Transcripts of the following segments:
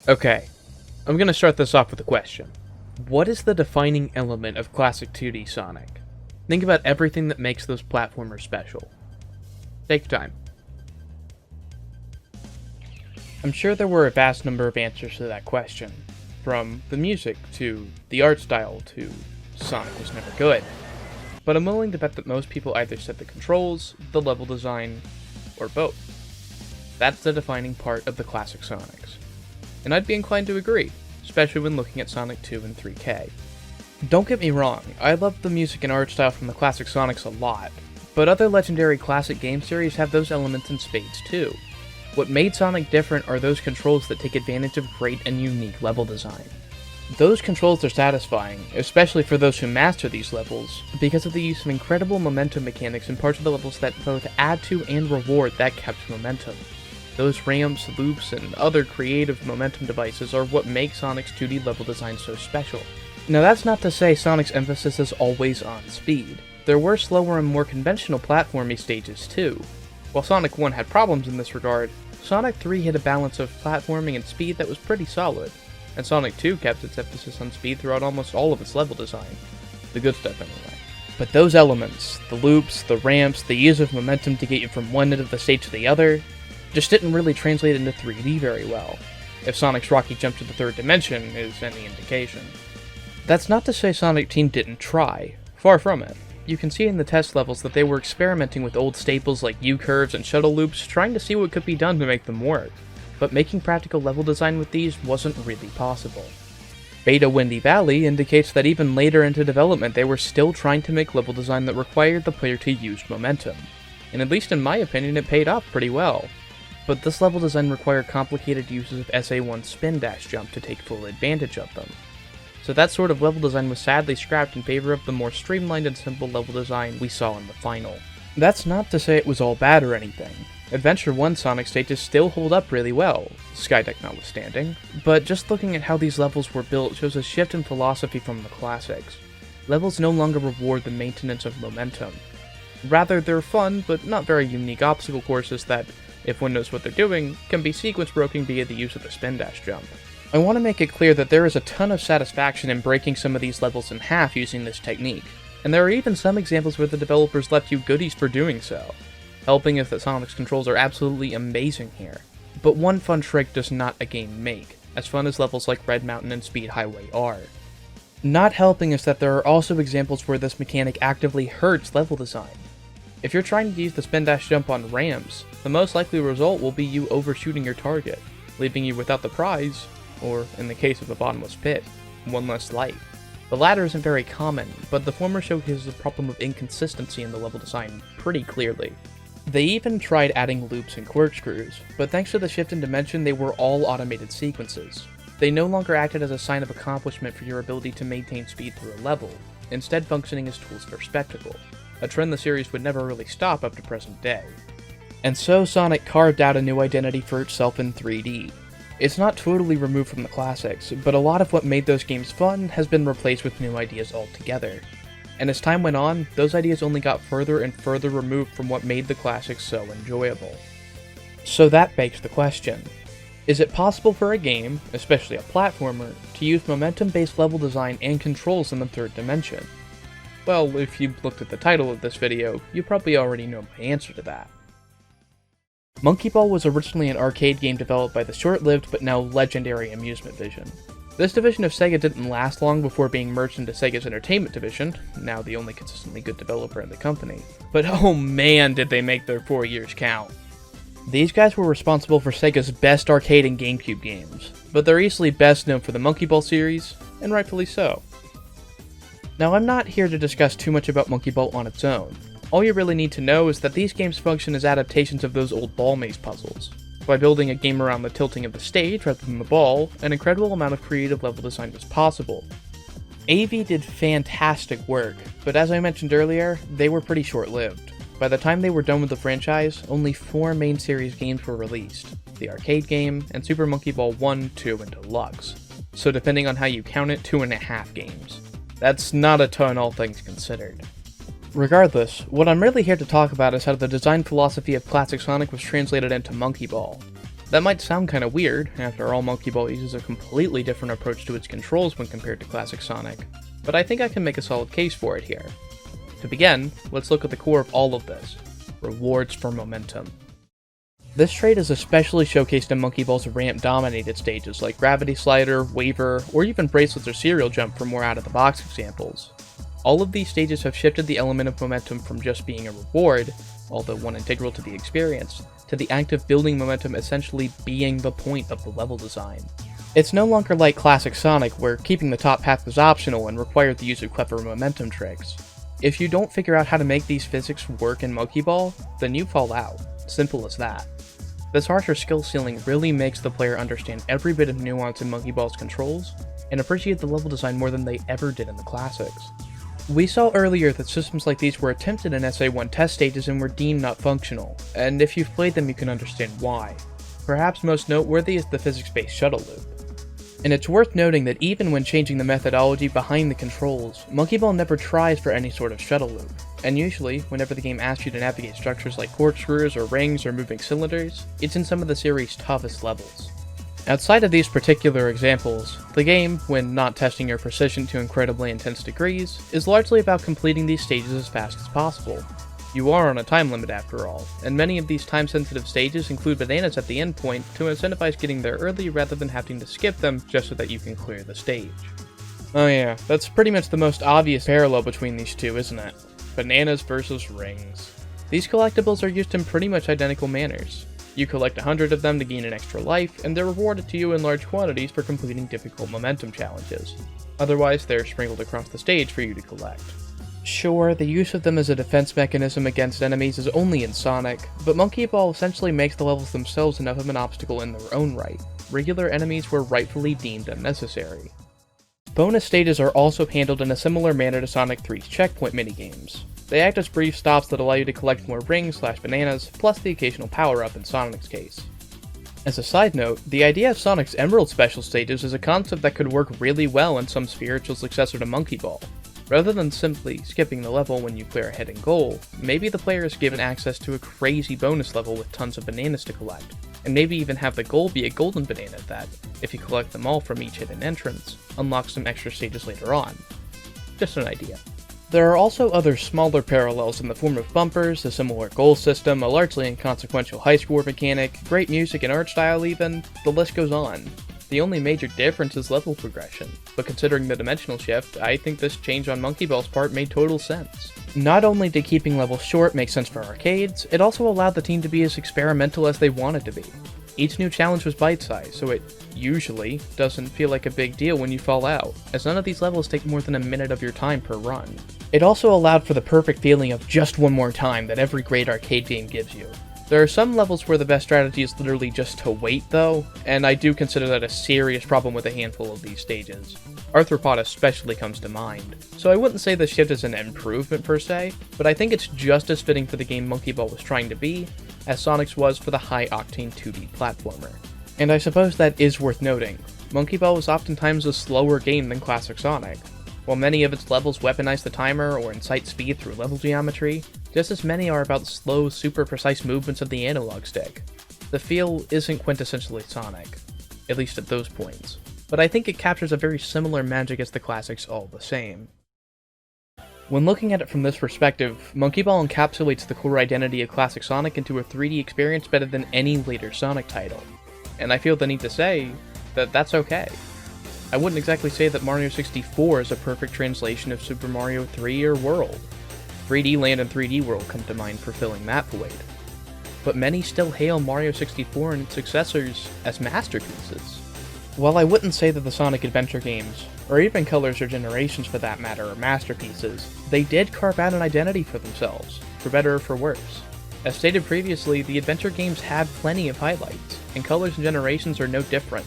Okay, I'm gonna start this off with a question. What is the defining element of classic 2D Sonic? Think about everything that makes those platformers special. Take your time. I'm sure there were a vast number of answers to that question, from the music to the art style to Sonic was never good. But I'm willing to bet that most people either said the controls, the level design, or both. That's the defining part of the classic Sonics. And I'd be inclined to agree, especially when looking at Sonic 2 and 3K. Don't get me wrong, I love the music and art style from the classic Sonics a lot, but other legendary classic game series have those elements in spades too. What made Sonic different are those controls that take advantage of great and unique level design. Those controls are satisfying, especially for those who master these levels, because of the use of incredible momentum mechanics in parts of the levels that both add to and reward that kept momentum. Those ramps, loops, and other creative momentum devices are what make Sonic's 2D level design so special. Now that's not to say Sonic's emphasis is always on speed. There were slower and more conventional platforming stages too. While Sonic 1 had problems in this regard, Sonic 3 had a balance of platforming and speed that was pretty solid, and Sonic 2 kept its emphasis on speed throughout almost all of its level design. The good stuff anyway. But those elements, the loops, the ramps, the use of momentum to get you from one end of the stage to the other, just didn't really translate into 3D very well, if Sonic's rocky jump to the third dimension is any indication. That's not to say Sonic Team didn't try, far from it. You can see in the test levels that they were experimenting with old staples like U-curves and shuttle loops, trying to see what could be done to make them work, but making practical level design with these wasn't really possible. Beta Windy Valley indicates that even later into development they were still trying to make level design that required the player to use momentum, and at least in my opinion it paid off pretty well. But this level design required complicated uses of SA1 spin dash jump to take full advantage of them. So that sort of level design was sadly scrapped in favor of the more streamlined and simple level design we saw in the final. That's not to say it was all bad or anything. Adventure 1 Sonic stages still hold up really well, Skydeck notwithstanding, but just looking at how these levels were built shows a shift in philosophy from the classics. Levels no longer reward the maintenance of momentum. Rather, they're fun, but not very unique obstacle courses that, if one knows what they're doing, can be sequence broken via the use of the spin dash jump. I want to make it clear that there is a ton of satisfaction in breaking some of these levels in half using this technique, and there are even some examples where the developers left you goodies for doing so. Helping is that Sonic's controls are absolutely amazing here, but one fun trick does not a game make, as fun as levels like Red Mountain and Speed Highway are. Not helping is that there are also examples where this mechanic actively hurts level design. If you're trying to use the spin dash jump on ramps, the most likely result will be you overshooting your target, leaving you without the prize, or, in the case of a bottomless pit, one less life. The latter isn't very common, but the former showcases a problem of inconsistency in the level design pretty clearly. They even tried adding loops and corkscrews, but thanks to the shift in dimension they were all automated sequences. They no longer acted as a sign of accomplishment for your ability to maintain speed through a level, instead functioning as tools for spectacle, a trend the series would never really stop up to present day. And so Sonic carved out a new identity for itself in 3D. It's not totally removed from the classics, but a lot of what made those games fun has been replaced with new ideas altogether. And as time went on, those ideas only got further and further removed from what made the classics so enjoyable. So that begs the question, is it possible for a game, especially a platformer, to use momentum-based level design and controls in the third dimension? Well, if you've looked at the title of this video, you probably already know my answer to that. Monkey Ball was originally an arcade game developed by the short-lived but now legendary Amusement Vision. This division of Sega didn't last long before being merged into Sega's Entertainment Division, now the only consistently good developer in the company. But oh man, did they make their 4 years count. These guys were responsible for Sega's best arcade and GameCube games, but they're easily best known for the Monkey Ball series, and rightfully so. Now I'm not here to discuss too much about Monkey Ball on its own. All you really need to know is that these games function as adaptations of those old ball maze puzzles. By building a game around the tilting of the stage rather than the ball, an incredible amount of creative level design was possible. AV did fantastic work, but as I mentioned earlier, they were pretty short-lived. By the time they were done with the franchise, only 4 main series games were released, the arcade game, and Super Monkey Ball 1, 2, and Deluxe. So depending on how you count it, 2.5 games. That's not a ton all things considered. Regardless, what I'm really here to talk about is how the design philosophy of classic Sonic was translated into Monkey Ball. That might sound kinda weird, after all Monkey Ball uses a completely different approach to its controls when compared to classic Sonic, but I think I can make a solid case for it here. To begin, let's look at the core of all of this: rewards for momentum. This trait is especially showcased in Monkey Ball's ramp-dominated stages like Gravity Slider, Waver, or even Bracelets or Serial Jump for more out-of-the-box examples. All of these stages have shifted the element of momentum from just being a reward, although one integral to the experience, to the act of building momentum essentially being the point of the level design. It's no longer like classic Sonic, where keeping the top path is optional and required the use of clever momentum tricks. If you don't figure out how to make these physics work in Monkey Ball, then you fall out. Simple as that. This harsher skill ceiling really makes the player understand every bit of nuance in Monkey Ball's controls, and appreciate the level design more than they ever did in the classics. We saw earlier that systems like these were attempted in SA1 test stages and were deemed not functional, and if you've played them you can understand why. Perhaps most noteworthy is the physics-based shuttle loop. And it's worth noting that even when changing the methodology behind the controls, Monkey Ball never tries for any sort of shuttle loop, and usually, whenever the game asks you to navigate structures like corkscrews or rings or moving cylinders, it's in some of the series' toughest levels. Outside of these particular examples, the game, when not testing your precision to incredibly intense degrees, is largely about completing these stages as fast as possible. You are on a time limit after all, and many of these time-sensitive stages include bananas at the endpoint to incentivize getting there early rather than having to skip them just so that you can clear the stage. Oh yeah, that's pretty much the most obvious parallel between these two, isn't it? Bananas versus rings. These collectibles are used in pretty much identical manners. You collect 100 of them to gain an extra life, and they're rewarded to you in large quantities for completing difficult momentum challenges. Otherwise, they're sprinkled across the stage for you to collect. Sure, the use of them as a defense mechanism against enemies is only in Sonic, but Monkey Ball essentially makes the levels themselves enough of an obstacle in their own right. Regular enemies were rightfully deemed unnecessary. Bonus stages are also handled in a similar manner to Sonic 3's checkpoint minigames. They act as brief stops that allow you to collect more rings/bananas, plus the occasional power-up in Sonic's case. As a side note, the idea of Sonic's Emerald special stages is a concept that could work really well in some spiritual successor to Monkey Ball. Rather than simply skipping the level when you clear a hidden goal, maybe the player is given access to a crazy bonus level with tons of bananas to collect, and maybe even have the goal be a golden banana that, if you collect them all from each hidden entrance, unlocks some extra stages later on. Just an idea. There are also other smaller parallels in the form of bumpers, a similar goal system, a largely inconsequential high score mechanic, great music and art style even, the list goes on. The only major difference is level progression, but considering the dimensional shift, I think this change on Monkey Ball's part made total sense. Not only did keeping levels short make sense for arcades, it also allowed the team to be as experimental as they wanted to be. Each new challenge was bite-sized, so it usually doesn't feel like a big deal when you fall out, as none of these levels take more than a minute of your time per run. It also allowed for the perfect feeling of just one more time that every great arcade game gives you. There are some levels where the best strategy is literally just to wait though, and I do consider that a serious problem with a handful of these stages. Arthropod especially comes to mind. So I wouldn't say the shift is an improvement per se, but I think it's just as fitting for the game Monkey Ball was trying to be, as Sonic's was for the high-octane 2D platformer. And I suppose that is worth noting. Monkey Ball was oftentimes a slower game than classic Sonic. While many of its levels weaponize the timer or incite speed through level geometry, just as many are about slow, super precise movements of the analog stick. The feel isn't quintessentially Sonic, at least at those points, but I think it captures a very similar magic as the classics all the same. When looking at it from this perspective, Monkey Ball encapsulates the core identity of classic Sonic into a 3D experience better than any later Sonic title, and I feel the need to say that that's okay. I wouldn't exactly say that Mario 64 is a perfect translation of Super Mario 3 or World. 3D Land and 3D World come to mind for filling that void. But many still hail Mario 64 and its successors as masterpieces. While I wouldn't say that the Sonic Adventure games, or even Colors or Generations for that matter, are masterpieces, they did carve out an identity for themselves, for better or for worse. As stated previously, the adventure games have plenty of highlights, and Colors and Generations are no different.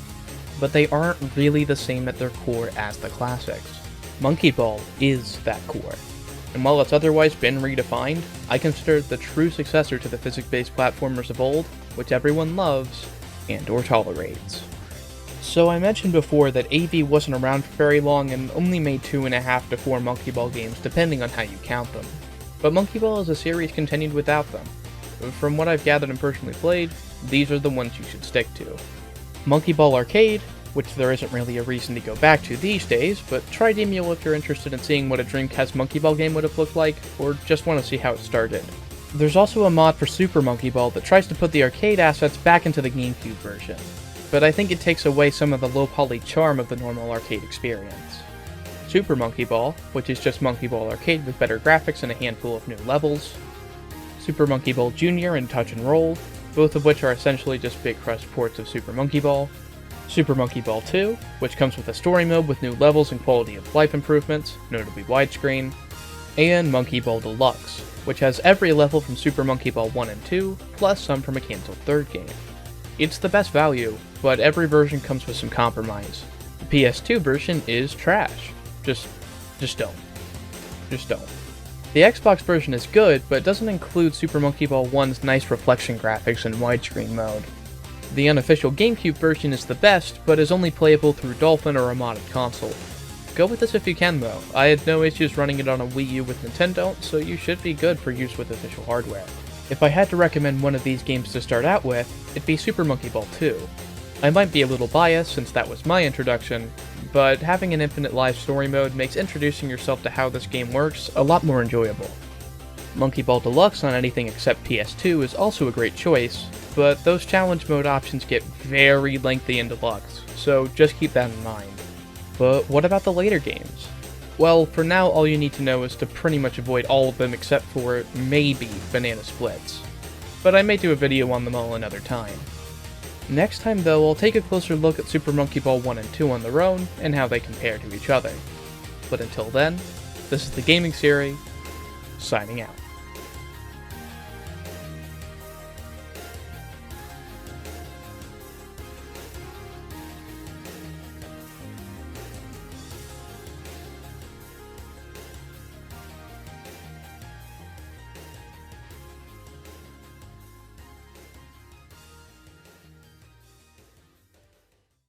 But they aren't really the same at their core as the classics. Monkey Ball is that core. And while it's otherwise been redefined, I consider it the true successor to the physics-based platformers of old, which everyone loves and/or tolerates. So I mentioned before that AV wasn't around for very long and only made 2.5 to 4 Monkey Ball games depending on how you count them. But Monkey Ball as a series continued without them. From what I've gathered and personally played, these are the ones you should stick to. Monkey Ball Arcade, which there isn't really a reason to go back to these days, but try Demule if you're interested in seeing what a Dreamcast Monkey Ball game would have looked like, or just want to see how it started. There's also a mod for Super Monkey Ball that tries to put the arcade assets back into the GameCube version, but I think it takes away some of the low-poly charm of the normal arcade experience. Super Monkey Ball, which is just Monkey Ball Arcade with better graphics and a handful of new levels. Super Monkey Ball Jr. and Touch and Roll, both of which are essentially just Big Crush ports of Super Monkey Ball. Super Monkey Ball 2, which comes with a story mode with new levels and quality of life improvements, notably widescreen. And Monkey Ball Deluxe, which has every level from Super Monkey Ball 1 and 2, plus some from a cancelled third game. It's the best value, but every version comes with some compromise. The PS2 version is trash. Just don't. Just don't. The Xbox version is good, but doesn't include Super Monkey Ball 1's nice reflection graphics and widescreen mode. The unofficial GameCube version is the best, but is only playable through Dolphin or a modded console. Go with this if you can though. I had no issues running it on a Wii U with Nintendo, so you should be good for use with official hardware. If I had to recommend one of these games to start out with, it'd be Super Monkey Ball 2. I might be a little biased since that was my introduction, but having an infinite live story mode makes introducing yourself to how this game works a lot more enjoyable. Monkey Ball Deluxe on anything except PS2 is also a great choice, but those challenge mode options get very lengthy in Deluxe, so just keep that in mind. But what about the later games? Well, for now all you need to know is to pretty much avoid all of them except for, maybe, Banana Blitz. But I may do a video on them all another time. Next time though, I'll take a closer look at Super Monkey Ball 1 and 2 on their own, and how they compare to each other. But until then, this is the Gaming Siri, signing out.